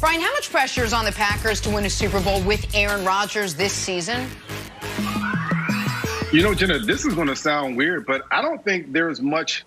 Brian, how much pressure is on the Packers to win a Super Bowl with Aaron Rodgers this season? You know, Jenna, this is going to sound weird, but I don't think there's much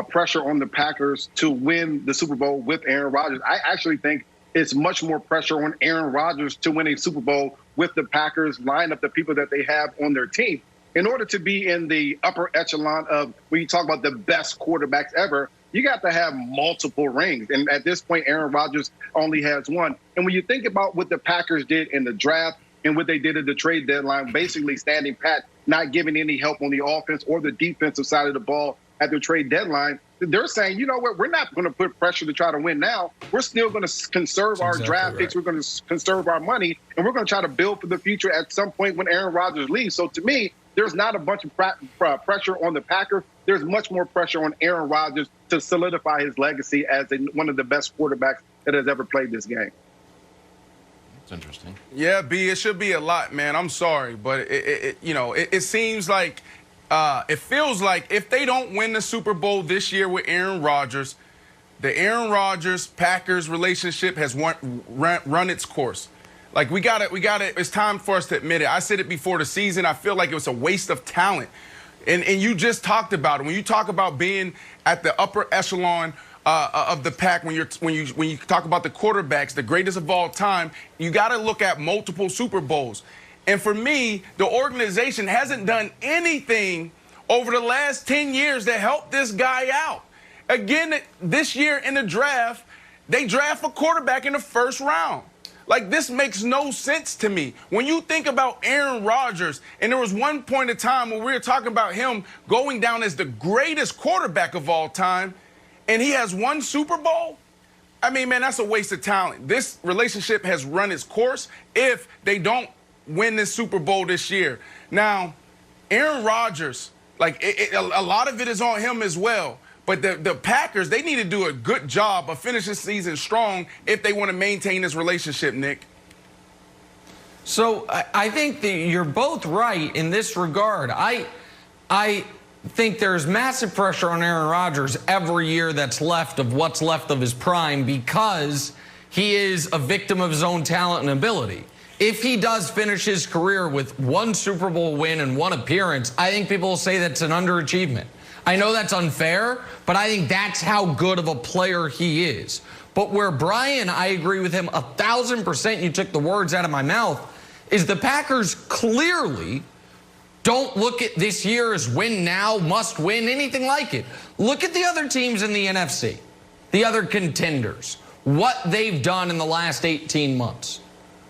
pressure on the Packers to win the Super Bowl with Aaron Rodgers. I actually think it's much more pressure on Aaron Rodgers to win a Super Bowl with the Packers lineup, the people that they have on their team. In order to be in the upper echelon of when you talk about the best quarterbacks ever, you got to have multiple rings. And at this point, Aaron Rodgers only has one. And when you think about what the Packers did in the draft and what they did at the trade deadline, basically standing pat, not giving any help on the offense or the defensive side of the ball at the trade deadline, they're saying, you know what, we're not going to put pressure to try to win now. We're still going to conserve our draft picks. We're going to conserve our money, and we're going to try to build for the future at some point when Aaron Rodgers leaves. So to me, there's not a bunch of pressure on the Packers. There's much more pressure on Aaron Rodgers to solidify his legacy as one of the best quarterbacks that has ever played this game. That's interesting. Yeah, B, it should be a lot, man. I'm sorry, but it seems like it feels like if they don't win the Super Bowl this year with Aaron Rodgers, the Aaron Rodgers-Packers relationship has run its course. Like, we got it. It's time for us to admit it. I said it before the season. I feel like it was a waste of talent. And you just talked about it. When you talk about being at the upper echelon of the pack, when you talk about the quarterbacks, the greatest of all time, you got to look at multiple Super Bowls. And for me, the organization hasn't done anything over the last 10 years to help this guy out. Again, this year in the draft, they draft a quarterback in the first round. Like, this makes no sense to me. When you think about Aaron Rodgers, and there was one point in time when we were talking about him going down as the greatest quarterback of all time, and he has one Super Bowl, I mean, man, that's a waste of talent. This relationship has run its course if they don't win this Super Bowl this year. Now, Aaron Rodgers, like, a lot of it is on him as well. But the Packers, they need to do a good job of finishing the season strong if they want to maintain this relationship, Nick. So I think that you're both right in this regard. I think there's massive pressure on Aaron Rodgers every year that's left of what's left of his prime because he is a victim of his own talent and ability. If he does finish his career with one Super Bowl win and one appearance, I think people will say that's an underachievement. I know that's unfair, but I think that's how good of a player he is. But where Brian, I agree with him 1,000%, you took the words out of my mouth, is the Packers clearly don't look at this year as win now, must win, anything like it. Look at the other teams in the NFC, the other contenders, what they've done in the last 18 months.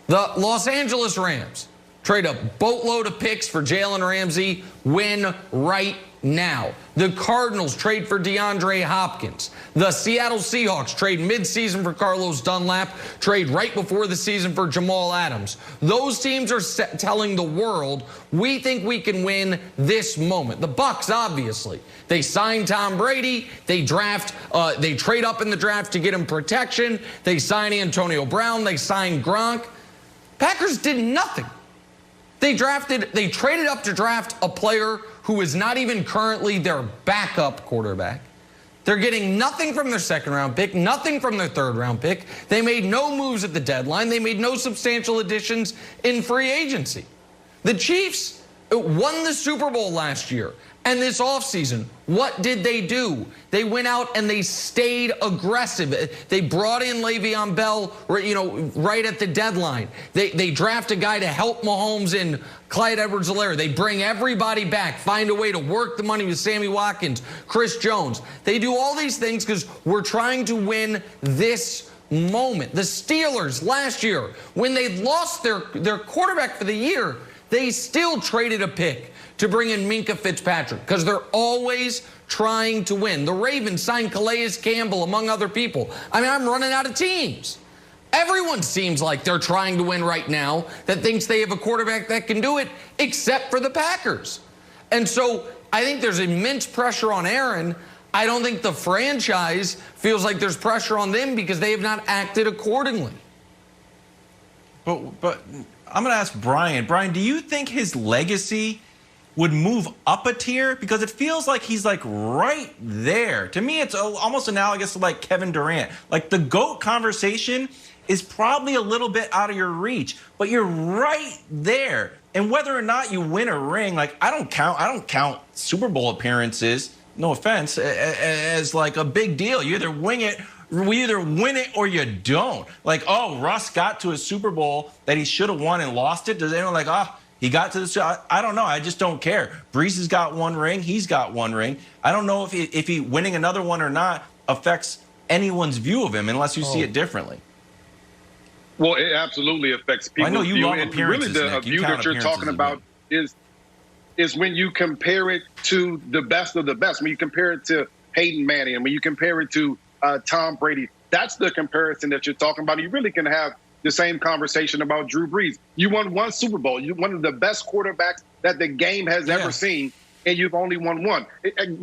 The Los Angeles Rams trade a boatload of picks for Jalen Ramsey, win right now. The Cardinals trade for DeAndre Hopkins. The Seattle Seahawks trade midseason for Carlos Dunlap, trade right before the season for Jamal Adams. Those teams are telling the world, we think we can win this moment. The Bucs, obviously. They sign Tom Brady. They trade up in the draft to get him protection. They sign Antonio Brown. They sign Gronk. Packers did nothing. They traded up to draft a player who is not even currently their backup quarterback. They're getting nothing from their second-round pick, nothing from their third-round pick. They made no moves at the deadline. They made no substantial additions in free agency. The Chiefs won the Super Bowl last year. And this offseason, what did they do? They went out and they stayed aggressive. They brought in Le'Veon Bell, right at the deadline. They draft a guy to help Mahomes and Clyde Edwards-Helaire. They bring everybody back, find a way to work the money with Sammy Watkins, Chris Jones. They do all these things because we're trying to win this moment. The Steelers last year, when they lost their quarterback for the year, they still traded a pick to bring in Minka Fitzpatrick because they're always trying to win. The Ravens signed Calais Campbell, among other people. I mean, I'm running out of teams. Everyone seems like they're trying to win right now that thinks they have a quarterback that can do it, except for the Packers. And so I think there's immense pressure on Aaron. I don't think the franchise feels like there's pressure on them because they have not acted accordingly. But I'm going to ask Brian. Brian, do you think his legacy would move up a tier? Because it feels like he's like right there. To me, it's almost analogous to like Kevin Durant. Like the GOAT conversation is probably a little bit out of your reach, but you're right there. And whether or not you win a ring, like I don't count Super Bowl appearances, no offense, as like a big deal. You either win it or you don't. Like, oh, Russ got to a Super Bowl that he should have won and lost it. Does anyone like, oh, he got to the, I don't know. I just don't care. Brees has got one ring. He's got one ring. I don't know if he winning another one or not affects anyone's view of him unless you see it differently. Well, it absolutely affects people's I know you view. love And appearances, really the Nick. view that you're talking about is when you compare it to the best of the best. When you compare it to Peyton Manning and when you compare it to Tom Brady, that's the comparison that you're talking about. You really can have the same conversation about Drew Brees. You won one Super Bowl. You're one of the best quarterbacks that the game has ever seen, and you've only won one.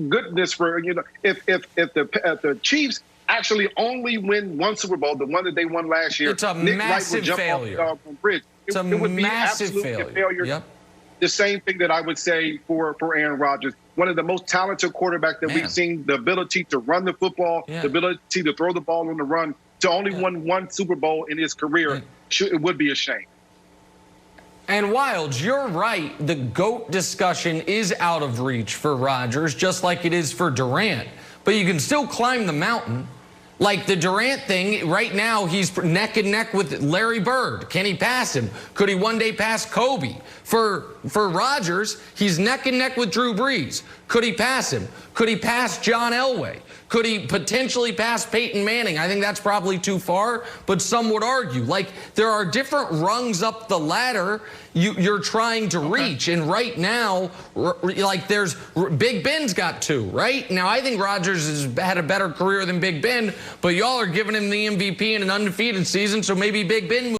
Goodness for, if the Chiefs actually only win one Super Bowl, the one that they won last year, it's a Nick massive Wright would jump failure. off the bridge. It's a would be massive absolutely a failure. Yep. The same thing that I would say for Aaron Rodgers, one of the most talented quarterbacks that we've seen, the ability to run the football, the ability to throw the ball on the run, to only win one Super Bowl in his career, it would be a shame. And Wilds, you're right. The GOAT discussion is out of reach for Rodgers, just like it is for Durant. But you can still climb the mountain. Like the Durant thing, right now he's neck and neck with Larry Bird. Can he pass him? Could he one day pass Kobe? For Rodgers, he's neck and neck with Drew Brees. Could he pass him? Could he pass John Elway? Could he potentially pass Peyton Manning? I think that's probably too far, but some would argue. Like, there are different rungs up the ladder you're trying to reach. And right now, like, there's Big Ben's got two, right? Now, I think Rodgers has had a better career than Big Ben, but y'all are giving him the MVP in an undefeated season, so maybe Big Ben